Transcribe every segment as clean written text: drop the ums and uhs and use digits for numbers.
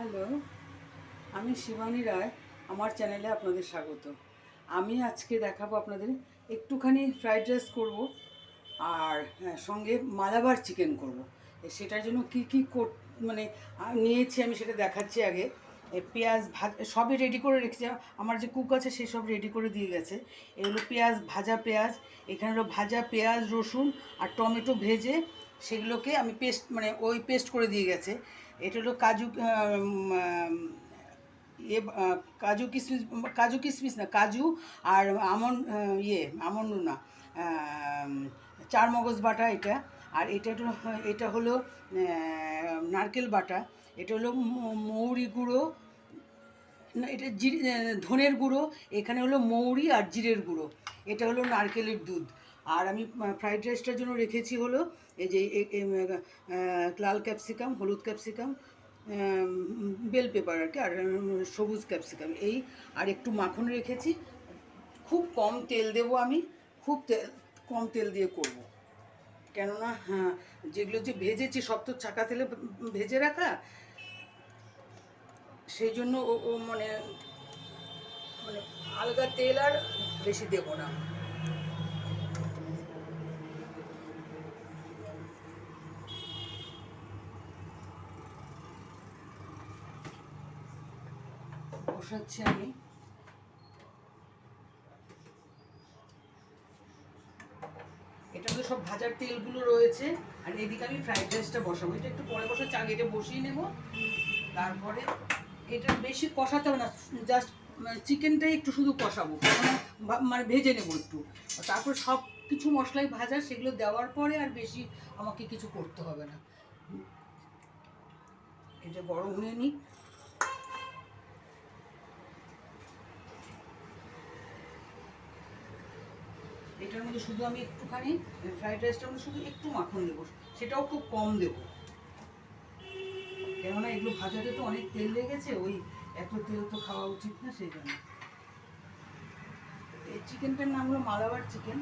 Hello, আমি শিবানী রায়। আমার চ্যানেলে আপনাদের স্বাগত। আমি আজকে দেখাবো আপনাদের একটুখানি ফ্রাইড রাইস করব আর সঙ্গে মালাবার চিকেন করব। সেটার জন্য কি কি মানে নিয়েছি আমি সেটা দেখাচ্ছি। আগে পেঁয়াজ সবই রেডি করে রেখেছি। আমার যে কুক আছে সে সব রেডি করে দিয়ে গেছে। এগুলো পেঁয়াজ, ভাজা পেঁয়াজ, এখানে হলো ভাজা পেঁয়াজ, রসুন আর টমেটো ভেজে সেগুলোকে আমি পেস্ট করে দিয়ে গেছে। এটা হলো কাজু কিশমিশ না, কাজু আর আমন্ড না, চার মগজ বাটা এটা। আর এটা হলো নারকেল বাটা। এটা হলো মৌরি গুঁড়ো, না এটা ধনের গুঁড়ো। এখানে হলো মৌরি আর জিরের গুঁড়ো। এটা হলো নারকেলের দুধ। আর আমি ফ্রাইড রাইসটার জন্য রেখেছি হলো এই যে লাল ক্যাপসিকাম, হলুদ ক্যাপসিকাম, বেল পেপার আর কি, আর সবুজ ক্যাপসিকাম এই। আর একটু মাখন রেখেছি। খুব কম তেল দেবো আমি, কম তেল দিয়ে করব। কেননা যেগুলো যে ভেজেছি সব তো চাকা তেলে ভেজে রাখা, সেই জন্য ও মানে মানে আলগা তেল আর বেশি দেব না। বসাচ্ছি আমি। এটা তো সব ভাজার তেলগুলো রয়েছে। আর এদিকে আমি ফ্রাইড রাইসটা বসাবো। এটা একটু পরে বসাচ্ছি, আগে এটা বসিয়ে নেব। তারপরে এটা বেশি কষাতে হবে না, জাস্ট চিকেনটাই একটু শুধু কষাবো, মানে ভেজে নেবো একটু। তারপর সব কিছু মশলাই ভাজা, সেগুলো দেওয়ার পরে আর বেশি আমাকে কিছু করতে হবে না। এটা গরম হয়ে নিই। এটার মধ্যে শুধু আমি একটুখানি ফ্রাইড রাইসটার মধ্যে শুধু একটু মাখন দেবো, সেটাও খুব কম দেবো। কেননা এগুলো ভাজাতে তো অনেক তেল লেগেছে, ওই এত তেল তো খাওয়া উচিত না, সেই জন্য। এই চিকেনটার নাম হলো মালাবার চিকেন।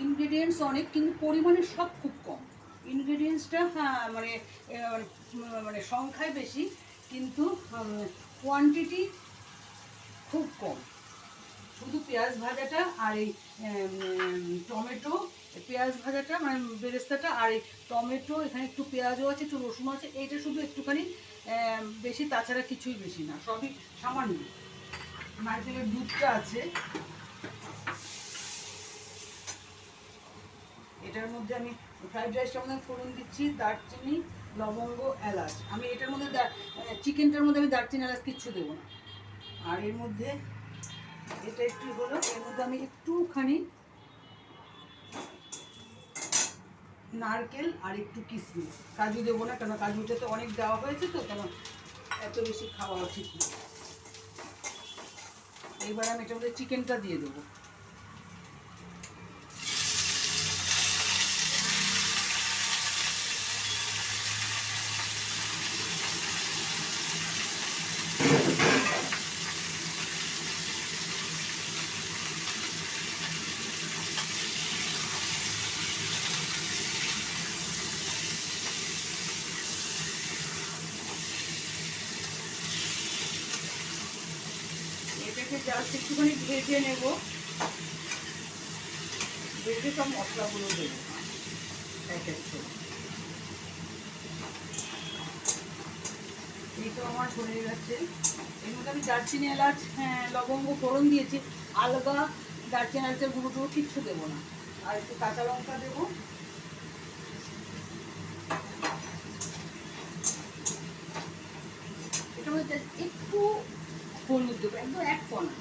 ইনগ্রেডিয়েন্টস অনেক, কিন্তু পরিমাণে সব খুব কম। ইনগ্রেডিয়েন্টসটা মানে মানে সংখ্যায় বেশি, কিন্তু কোয়ান্টিটি খুব কম। শুধু পেঁয়াজ ভাজাটা আর এই টমেটো, পেঁয়াজ ভাজাটা মানে বেরেস্তাটা, আর এই টমেটো, এখানে একটু পেঁয়াজও আছে, একটু রসুন আছে, এইটা শুধু একটুখানি বেশি, তাছাড়া কিছুই বেশি না, সবই সামান্য। নারকেলের দুধটা আছে। এটার মধ্যে আমি ফ্রাইড রাইসটার মধ্যে ফোড়ন দিচ্ছি দারচিনি, লবঙ্গ, এলাচ। আমি এটার মধ্যে চিকেনটার মধ্যে আমি দারচিনি এলাচ কিচ্ছু দেবো না। আর এর মধ্যে এটা একটু হলো, এর মধ্যে আমি একটুখানি নারকেল আর একটু কিশমিশ, কাজু দেবো না, কেন কাজুটা তো অনেক দেওয়া হয়েছে, তো কেন এত বেশি খাওয়া উচিত না। এইবার আমি এটার মধ্যে চিকেনটা দিয়ে দেবো। এটাকে জাস্ট একটুখানি ভেজে নেব, ভেজে সব মশলাগুলো দেবো এক এক করে। এই তো আমার হয়ে গেছে। এর মধ্যে আমি দারচিনি এলাচ, লবঙ্গ ফোড়ন দিয়েছি, আলগা দারচিনি এলাচের গুঁড়ো কিচ্ছু দেবো না। আর একটু কাঁচা লঙ্কা দেবো। এটার মধ্যে একটু হলুদ দেবো, একদম এক কণা,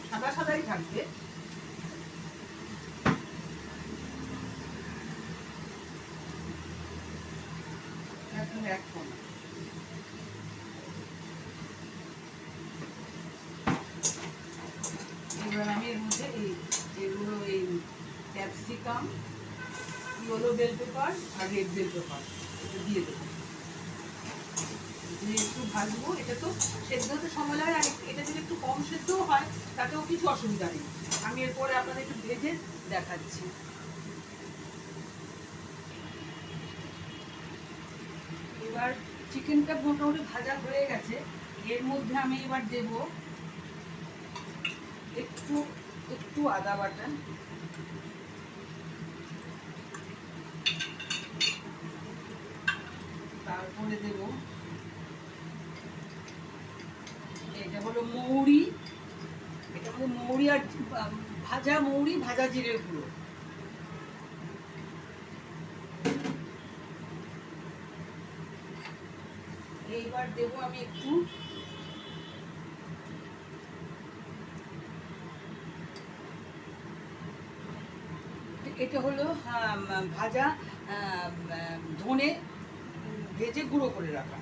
সাদা সাদাই থাকবে। একদম এক কণা। এবার আমি এর মধ্যে এগুলো ক্যাপসিকাম, ইয়েলো বেল পেপার আর রেড বেল পেপার এটা দিয়ে দেবো। দিয়ে একটু ভাজবো। এটা তো সেদ্ধ হতে সময় লাগে, আর এটা যদি একটু কম সেদ্ধও হয় তাতেও কিছু অসুবিধা নেই। আমি এরপরে আপনাদের একটু ভেজে দেখাচ্ছি। এবার চিকেনটা মোটামুটি ভাজা হয়ে গেছে। এর মধ্যে আমি এবার দেব একটু একটু আদা বাটা, তারপরে দেব এটা হলো মৌরি, এটা হলো মৌরি আর ভাজা মৌরি, ভাজা জিরের গুঁড়ো। এইবার দেব আমি একটু এটা হলো ভাজা ধনে ভেজে গুঁড়ো করে রাখা।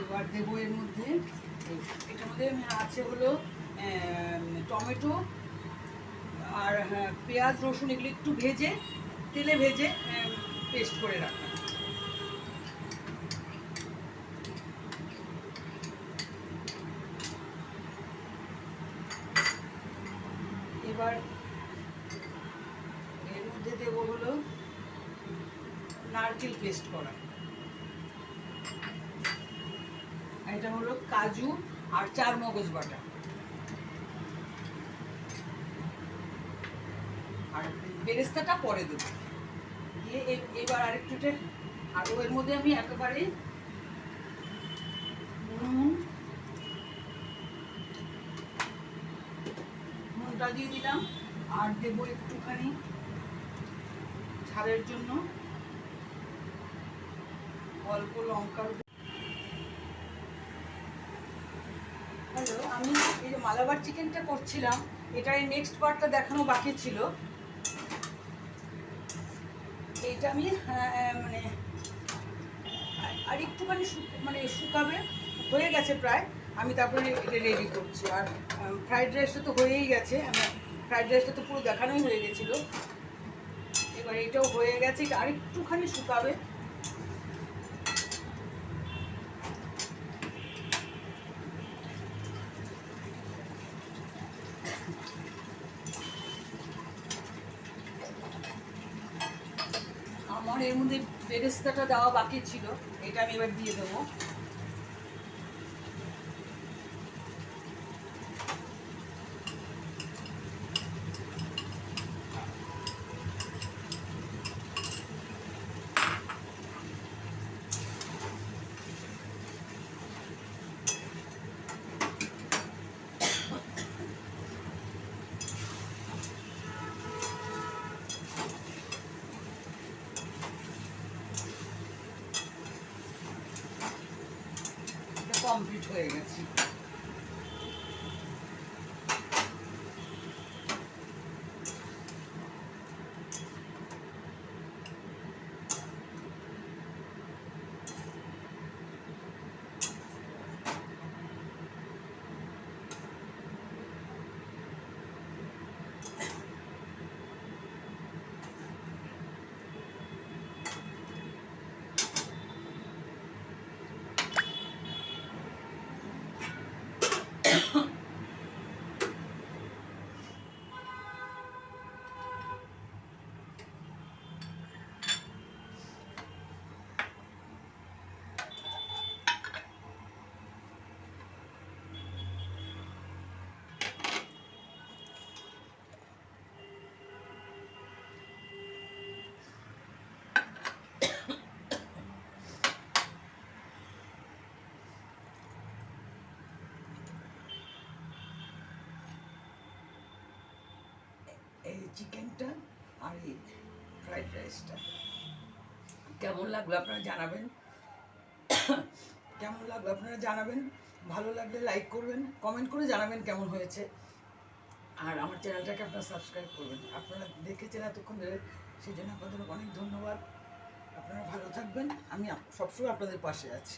এবার দেবো এর মধ্যে, এটার মধ্যে আছে হলো টমেটো আর পেঁয়াজ রসুন, এগুলো একটু ভেজে তেলে ভেজে পেস্ট করে রাখা। এবার এর মধ্যে দেবো হলো নারকেল পেস্ট করা, এটা হলো কাজু আর চারমগজ বাটা, আর বেরেস্তাটা পরে দেবো। দিয়ে এবার আরেকটু আরও এর মধ্যে আমি একেবারে নুনটা দিয়ে দিলাম, আর দেবো একটুখানি ঝালের জন্য অল্প লঙ্কার। হ্যালো, আমি এই যে মালাবার চিকেনটা করছিলাম, এটার নেক্সট পার্টটা দেখানো বাকি ছিল। এইটা আমি মানে আর একটুখানি মানে শুকাবে, হয়ে গেছে প্রায়, আমি তারপরে এটা রেডি করছি। আর ফ্রাইড রাইসটা তো হয়েই গেছে, ফ্রাইড রাইসটা তো পুরো দেখানোই হয়ে গেছিলো। এবার এটাও হয়ে গেছে, এটা আর একটুখানি শুকাবে। আমার এর মধ্যে বেরেস্তাটা দেওয়া বাকি ছিল, এটা আমি এবার দিয়ে দেবো। কমপ্লিট হয়ে গেছে। এই চিকেনটা আর এই ফ্রাইড রাইসটা কেমন লাগলো আপনারা জানাবেন, কেমন লাগলো আপনারা জানাবেন। ভালো লাগলে লাইক করবেন, কমেন্ট করে জানাবেন কেমন হয়েছে। আর আমার চ্যানেলটাকে আপনারা সাবস্ক্রাইব করবেন। আপনারা দেখেছেন এতক্ষণ ধরে, সেই জন্য আপনাদের অনেক ধন্যবাদ। আপনারা ভালো থাকবেন, আমি সবসময় আপনাদের পাশে আছি।